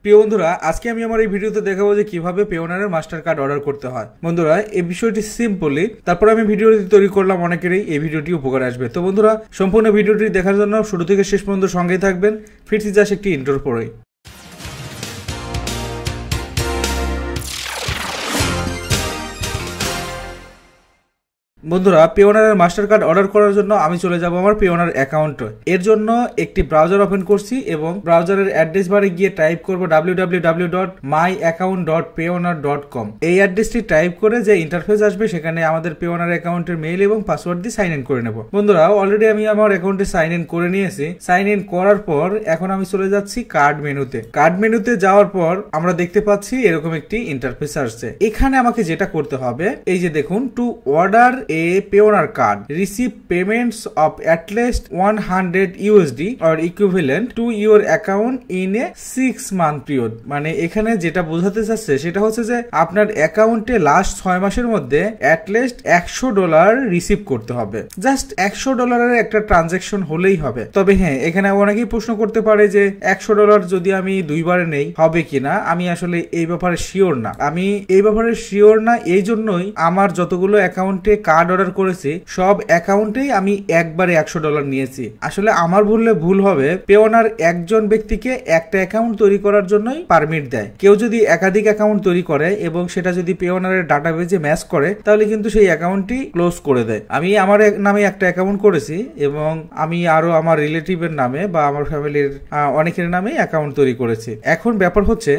প্রিয় বন্ধুরা, আজকে আমি আমার এই ভিডিওতে দেখাবো যে কিভাবে পেওনারের মাস্টার কার্ড অর্ডার করতে হয়। বন্ধুরা, এই বিষয়টি সিম্পলি তারপর আমি ভিডিওটি তৈরি করলাম, অনেকেরই এই ভিডিওটি উপকারে আসবে। তো বন্ধুরা, সম্পূর্ণ ভিডিওটি দেখার জন্য শুরু থেকে শেষ পর্যন্ত সঙ্গেই থাকবেন। ফিরছি জাস্ট একটি ইন্ট্রোর পরেই। বন্ধুরা, পেওনারের মাস্টার কার্ড অর্ডার করার জন্য আমি চলে যাব আমার পেওনার অ্যাকাউন্টে। এর জন্য একটি ব্রাউজার ওপেন করছি এবং ব্রাউজারের অ্যাড্রেস বারে গিয়ে টাইপ করব www.myaccount.payoneer.com। এই অ্যাড্রেসটি টাইপ করে যে ইন্টারফেস আসবে সেখানে আমাদের পেওনার অ্যাকাউন্টের মেইল এবং পাসওয়ার্ড দিয়ে সাইন ইন করে নেব। বন্ধুরা, অলরেডি আমি আমার অ্যাকাউন্টে সাইন ইন করে নিয়েছি। সাইন ইন করার পর এখন আমি চলে যাচ্ছি কার্ড মেনুতে। কার্ড মেনুতে যাওয়ার পর আমরা দেখতে পাচ্ছি এরকম একটি ইন্টারফেস আসছে। এখানে আমাকে যেটা করতে হবে, এই যে দেখুন, to order a Payoneer card, receive payments of at least 100 USD or equivalent to your account in a 6-month period। মানে এখানে যেটা বোঝাতে চাচ্ছে সেটা হচ্ছে যে আপনার অ্যাকাউন্টে লাস্ট 6 মাসের মধ্যে at least $100 রিসিভ করতে হবে। জাস্ট $100 একটা ট্রানজাকশন হলেই হবে। তবে হ্যাঁ, এখানে অনেকেই প্রশ্ন করতে পারে যে $100 যদি আমি দুইবারে নেই হবে কিনা। আমি আসলে এই ব্যাপারে শিওর না। এই জন্যই আমার যতগুলো অ্যাকাউন্টে কার্ড অর্ডার করেছি সব অ্যাকাউন্টেই আমি একবারে $100 নিয়েছি। আসলে আমার ভুল হবে। পেওনার একজন ব্যক্তিকে একটা অ্যাকাউন্ট তৈরি করার জন্যই পারমিট দেয়। কেউ যদি একাধিক অ্যাকাউন্ট তৈরি করে এবং সেটা যদি পেওনারের ডাটাবেজে ম্যাচ করে তাহলে কিন্তু সেই অ্যাকাউন্টটি ক্লোজ করে দেয়। আমি আমার নামে একটা অ্যাকাউন্ট করেছি এবং আমি আরো আমার রিলেটিভের নামে বা আমার ফ্যামিলির অনেকের নামে অ্যাকাউন্ট তৈরি করেছি। এখন ব্যাপার হচ্ছে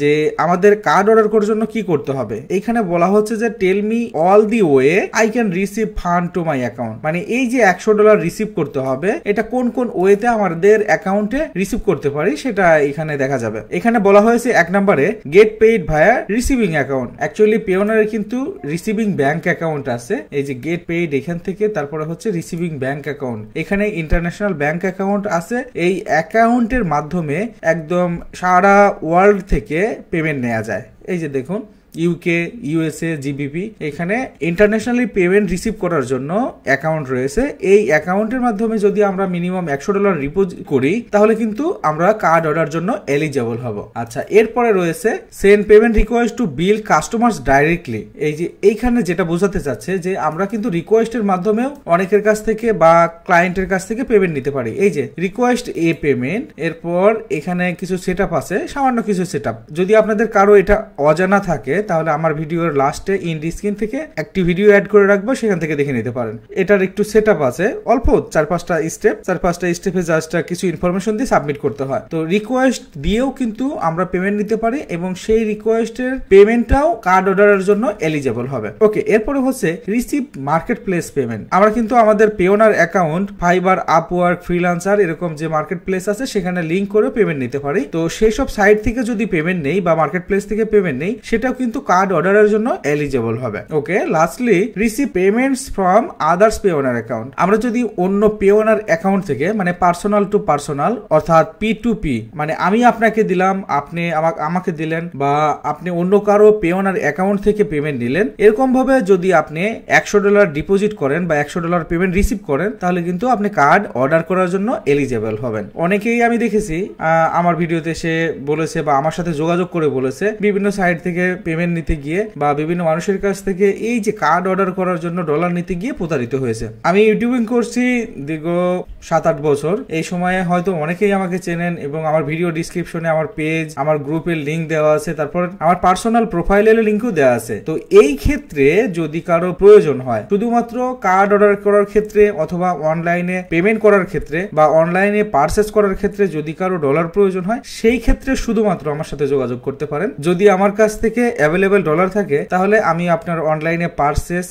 যে আমাদের কার্ড অর্ডার করার জন্য কি করতে হবে। এইখানে বলা হচ্ছে যে tell me all the way I can receive fund to my account. মানে এই যে $100 রিসিভ করতে হবে, এটা কোন কোন ওয়েতে আমাদের অ্যাকাউন্টে রিসিভ করতে পারি সেটা এখানে দেখা যাবে। এখানে বলা হয়েছে 1 নম্বরে গেট পেইড ভায়া রিসিভিং অ্যাকাউন্ট। অ্যাকচুয়ালি পেওনারের কিন্তু রিসিভিং ব্যাংক অ্যাকাউন্ট আছে। এই যে গেট পেইড এখান থেকে, তারপরে হচ্ছে রিসিভিং ব্যাংক অ্যাকাউন্ট। এখানে ইন্টারন্যাশনাল ব্যাংক অ্যাকাউন্ট আছে। এই অ্যাকাউন্টের মাধ্যমে একদম সারা ওয়ার্ল্ড থেকে পেমেন্ট নেওয়া যায়। এই যে দেখুন, ইউকে, ইউএসএ, জিবিপি, এখানে ইন্টারন্যাশনালি পেমেন্ট রিসিভ করার জন্য অ্যাকাউন্ট রয়েছে। এই অ্যাকাউন্টের মাধ্যমে যদি আমরা মিনিমাম $100 ডিপোজিট করি তাহলে কিন্তু আমরা কার্ড অর্ডার জন্য এলিজিবল হব। আচ্ছা, এরপরে রয়েছে send payment request to bill customers directly. এই যে এইখানে যেটা বোঝাতে চাচ্ছে যে আমরা কিন্তু রিকোয়েস্টের মাধ্যমেও অনেকের কাছ থেকে বা ক্লায়েন্টের কাছ থেকে পেমেন্ট নিতে পারি। এই যে রিকোয়েস্ট এ পেমেন্ট, এরপর এখানে কিছু সেটআপ আছে, সামান্য কিছু সেটআপ। যদি আপনাদের কারো এটা অজানা থাকে তাহলে আমার ভিডিওর লাস্টে ইন স্ক্রিন থেকে একটি ভিডিও অ্যাড করে রাখবো, সেখান থেকে দেখে নিতে পারেন। এটার একটু সেটআপ আছে, অল্প 4-5টা স্টেপে জাস্ট কিছু ইনফরমেশন দিয়ে সাবমিট করতে হয়। তো রিকোয়েস্ট দিয়েও কিন্তু আমরা পেমেন্ট নিতে পারি এবং সেই রিকোয়েস্টের পেমেন্টটাও কার্ড অর্ডারের জন্য এলিজিবল হবে। ওকে, এরপরে হচ্ছে রিসিভ মার্কেট প্লেস পেমেন্ট। আমরা কিন্তু আমাদের Payoneer account fibre, Upwork, freelancer এরকম যে মার্কেট প্লেস আছে সেখানে লিংক করে পেমেন্ট নিতে পারি। তো সেই সব সাইট থেকে যদি পেমেন্ট নেই বা মার্কেট প্লেস থেকে পেমেন্ট নেই, সেটাও কিন্তু কার্ড অর্ডারের জন্য এলিজিবল হবে। Okay, lastly receive payments from others Payoneer account. আমরা যদি অন্য পেওনার অ্যাকাউন্ট থেকে, মানে পার্সোনাল টু পার্সোনাল অর্থাৎ P2P, মানে আমি আপনাকে দিলাম, আপনি আমাকে দিলেন, বা আপনি অন্য কারো পেওনার অ্যাকাউন্ট থেকে পেমেন্ট নিলেন, এরকম ভাবে যদি আপনি $100 ডিপোজিট করেন বা $100 পেমেন্ট রিসিভ করেন তাহলে কিন্তু আপনি কার্ড অর্ডার করার জন্য এলিজিবল হবেন। অনেকেই আমি দেখেছি আমার ভিডিওতে সে বলেছে বা আমার সাথে যোগাযোগ করে বলেছে বিভিন্ন সাইট থেকে পেমেন্ট নিতে গিয়ে বা বিভিন্ন মানুষের কাছ থেকে এই যে কার্ড অর্ডার করার জন্য ডলার নিতে গিয়ে প্রতারিত হয়েছে। আমি ইউটিউবিং করছি দীর্ঘ 7-8 বছর। এই সময়ে হয়তো অনেকেই আমাকে চেনেন এবং আমার ভিডিও ডিসক্রিপশনে আমার পেজ, আমার গ্রুপের লিংক দেওয়া আছে, তারপর আমার পার্সোনাল প্রোফাইলের লিংকও দেওয়া আছে। তো এই ক্ষেত্রে যদি কারো প্রয়োজন হয় শুধুমাত্র কার্ড অর্ডার করার ক্ষেত্রে অথবা অনলাইনে পেমেন্ট করার ক্ষেত্রে বা অনলাইনে পারচেজ করার ক্ষেত্রে যদি কারো ডলার প্রয়োজন হয়, সেই ক্ষেত্রে শুধুমাত্র আমার সাথে যোগাযোগ করতে পারেন। যদি আমার কাছ থেকে অ্যাভেলেবল ডলার থাকে তাহলে আমি আপনার অনলাইনে পারচেজ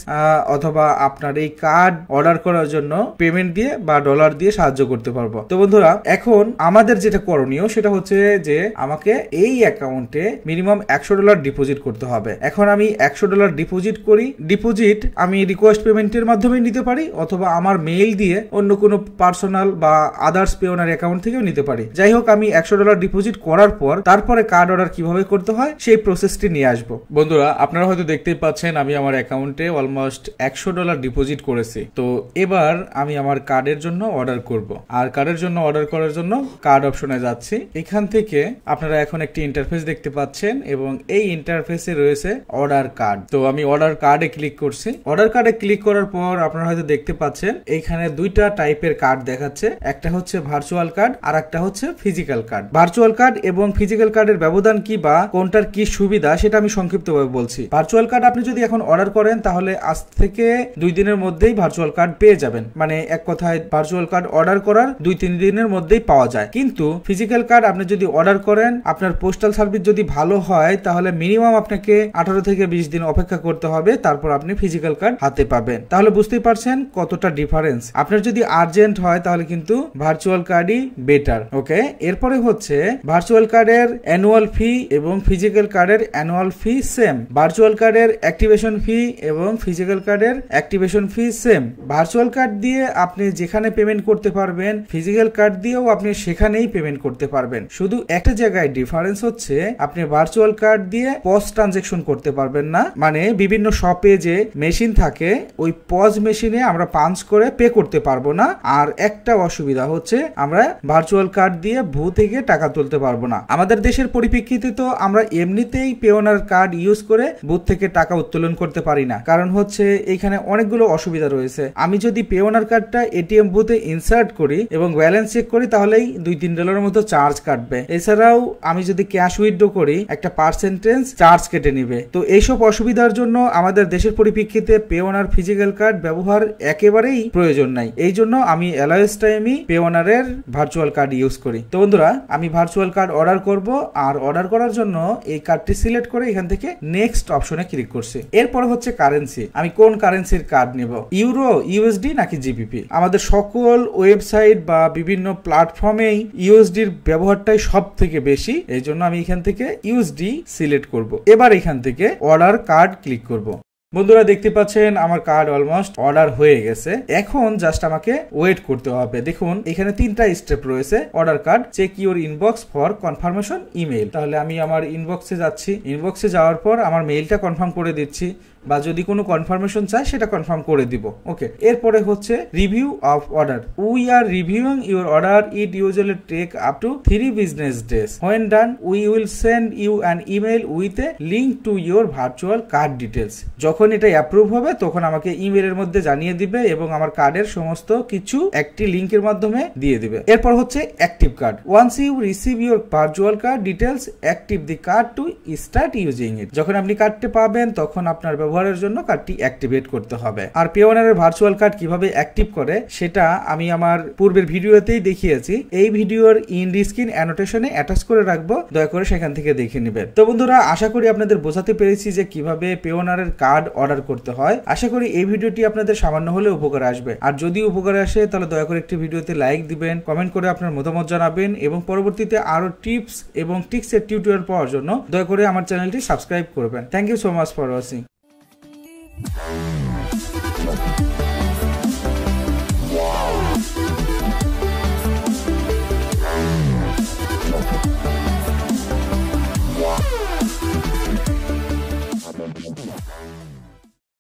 অথবা আপনার এই কার্ড অর্ডার করার জন্য পেমেন্ট দিয়ে বা ডলার দিয়ে সাহায্য করতে পারবো। তো বন্ধুরা, এখন আমাদের যেটা করণীয় সেটা হচ্ছে যে আমাকে এই অ্যাকাউন্টে মিনিমাম $100 ডিপোজিট করতে হবে। এখন আমি $100 ডিপোজিট করি। ডিপোজিট আমি রিকোয়েস্ট পেমেন্টের মাধ্যমে নিতে পারি অথবা আমার মেইল দিয়ে অন্য কোনো পার্সোনাল বা আদার্স পেওনার অ্যাকাউন্ট থেকেও নিতে পারি। যাই হোক, আমি $100 ডিপোজিট করার পর তারপরে কার্ড অর্ডার কিভাবে করতে হয় সেই প্রসেসটি নিয়ে আসবো। আসবো। বন্ধুরা আপনারা হয়তো দেখতেই পাচ্ছেন আমি আমার অ্যাকাউন্টে অলমোস্ট $100 ডিপোজিট করেছি। তো এবার আমি আমার কার্ডের জন্য অর্ডার করব। আর কার্ডের জন্য অর্ডার করার জন্য কার্ড অপশনে যাচ্ছি। এখান থেকে আপনারা এখন একটি ইন্টারফেস দেখতে পাচ্ছেন এবং এই ইন্টারফেসে রয়েছে অর্ডার কার্ড। তো আমি অর্ডার কার্ডে ক্লিক করছি। অর্ডার কার্ডে ক্লিক করার পর আপনারা হয়তো দেখতে পাচ্ছেন এইখানে দুইটা টাইপের কার্ড দেখাচ্ছে, একটা হচ্ছে ভার্চুয়াল কার্ড আর একটা হচ্ছে ফিজিক্যাল কার্ড। ভার্চুয়াল কার্ড এবং ফিজিক্যাল কার্ডের ব্যবধান কি বা কোনটার কি সুবিধা সেটা আমি সংক্ষিপ্তভাবে বলছি। ভার্চুয়াল কার্ড আপনি যদি এখন অর্ডার করেন তাহলে আজ থেকে 2 দিনের মধ্যেই ভার্চুয়াল কার্ড পেয়ে যাবেন, মানে এক কথায় ভার্চুয়াল কার্ড অর্ডার করার 2-3 দিনের মধ্যেই পাওয়া যায়। কিন্তু ফিজিক্যাল কার্ড আপনি যদি অর্ডার করেন, আপনার পোস্টাল সার্ভিস যদি ভালো হয় তাহলে মিনিমাম আপনাকে 18 থেকে 20 দিন অপেক্ষা করতে হবে, তারপর আপনি ফিজিক্যাল কার্ড হাতে পাবেন। তাহলে বুঝতেই পারছেন কতটা ডিফারেন্স। আপনার যদি আর্জেন্ট হয় তাহলে কিন্তু ভার্চুয়াল কার্ডই বেটার। ওকে, এরপরে হচ্ছে ভার্চুয়াল কার্ডের অ্যানুয়াল ফি এবং ফিজিক্যাল কার্ডের অ্যানুয়াল ফি সেম। ভার্চুয়াল কার্ডের অ্যাক্টিভেশন ফি এবং ফিজিক্যাল কার্ডের অ্যাক্টিভেশন ফি সেম। ভার্চুয়াল কার্ড দিয়ে আপনি যেখানে পেমেন্ট করতে পারবেন, ফিজিক্যাল কার্ড দিয়েও আপনি সেখানেই পেমেন্ট করতে পারবেন। শুধু একটা জায়গায় ডিফারেন্স হচ্ছে আপনি ভার্চুয়াল কার্ড দিয়ে পজ ট্রানজাকশন করতে পারবেন না, মানে বিভিন্ন শপে যে মেশিন থাকে ওই পজ মেশিনে আমরা পাঞ্চ করে পে করতে পারবো না। আর একটা অসুবিধা হচ্ছে আমরা ভার্চুয়াল কার্ড দিয়ে থেকে টাকা তুলতে পারবো না। আমাদের দেশের পরিপ্রেক্ষিতে তো আমরা এমনিতেই পেওনার কার্ড ইউজ করে বুথ থেকে টাকা উত্তোলন করতে পারি না, কারণ হচ্ছে এখানে অনেকগুলো অসুবিধা রয়েছে। আমি যদি পেওনার কার্ডটা এটিএম বুথে ইনসার্ট করি এবং ব্যালেন্স চেক করি তাহলেই $2-3 মতো চার্জ কাটবে। এছাড়াও আমি যদি ক্যাশ উইথড্র করি একটা পার্সেন্টেজ চার্জ কেটে নিবে। তো এইসব অসুবিধার জন্য আমাদের দেশের পরিপ্রেক্ষিতে পেওনার ফিজিক্যাল কার্ড ব্যবহার একেবারেই প্রয়োজন নাই। এই জন্য আমি অ্যালাউন্স টাইমই পেওনারের ভার্চুয়াল কার্ড ইউজ করি। তো বন্ধুরা আমি ভার্চুয়াল কার্ড অর্ডার করব, আর অর্ডার করার জন্য এই কার্ডটি সিলেক্ট করে এখান থেকে নেক্সট অপশনে ক্লিক করছি। এরপর হচ্ছে কারেন্সি, আমি কোন কারেন্সির কার্ড নেব, ইউরো, ইউএসডি নাকি জিবিপি। আমাদের সকল ওয়েবসাইট বা বিভিন্ন প্ল্যাটফর্মেই ইউএসডির ব্যবহারটাই সব থেকে বেশি, এই জন্য আমি এখান থেকে ইউএসডি সিলেক্ট করব। এবার এখান থেকে অর্ডার কার্ড ক্লিক করব। বন্ধুরা দেখতে পাচ্ছেন আমার কার্ড অলমোস্ট অর্ডার হয়ে গেছে। এখন জাস্ট আমাকে ওয়েট করতে হবে। দেখুন এখানে 3টা স্টেপ রয়েছে। Order card, check your inbox for confirmation email. তাহলে আমি আমার ইনবক্সে যাচ্ছি। ইনবক্সে যাওয়ার পর আমার মেইলটা কনফার্ম করে দিচ্ছি, বা যদি কোনো কনফার্মেশন চাই সেটা কনফার্ম করে দিব। ওকে, এরপরে হচ্ছে review of order. We are reviewing your order, it usually take up to 3 business days. When done we will send you an email with a link to your virtual card details. যখন এটা approve হবে তখন আমাকে ইমেলের মধ্যে জানিয়ে দিবে এবং আমার কার্ডের সমস্ত কিছু একটি লিঙ্কের মাধ্যমে দিয়ে দিবে। এরপর হচ্ছে active card. Once you receive your virtual card details, active the card to start using it. যখন আপনি কার্ডটি পাবেন তখন আপনার ব্যবহারের জন্য কার্ডটি অ্যাক্টিভেট করতে হবে। আর পেওনারের ভার্চুয়াল কার্ড কিভাবে অ্যাক্টিভ করে সেটা আমি আমার পূর্বের ভিডিওতেই দেখিয়েছি। এই ভিডিওর ইন স্ক্রিন অ্যানোটেশনে অ্যাটাচ করে রাখবো, দয়া করে সেখান থেকে দেখে নেবেন। তো বন্ধুরা আশা করি আপনাদের বোঝাতে পেরেছি যে কিভাবে পেওনারের কার্ড অর্ডার করতে হয়। আশা করি এই ভিডিওটি আপনাদের সামান্য হলেও উপকারে আসবে। আর যদি উপকারে আসে তাহলে দয়া করে একটি ভিডিওতে লাইক দিবেন, কমেন্ট করে আপনার মতামত জানাবেন এবং পরবর্তীতে আরো টিপস এবং ট্রিক্সের টিউটোরিয়াল পাওয়ার জন্য দয়া করে আমার চ্যানেলটি সাবস্ক্রাইব করবেন। Thank you so much for watching.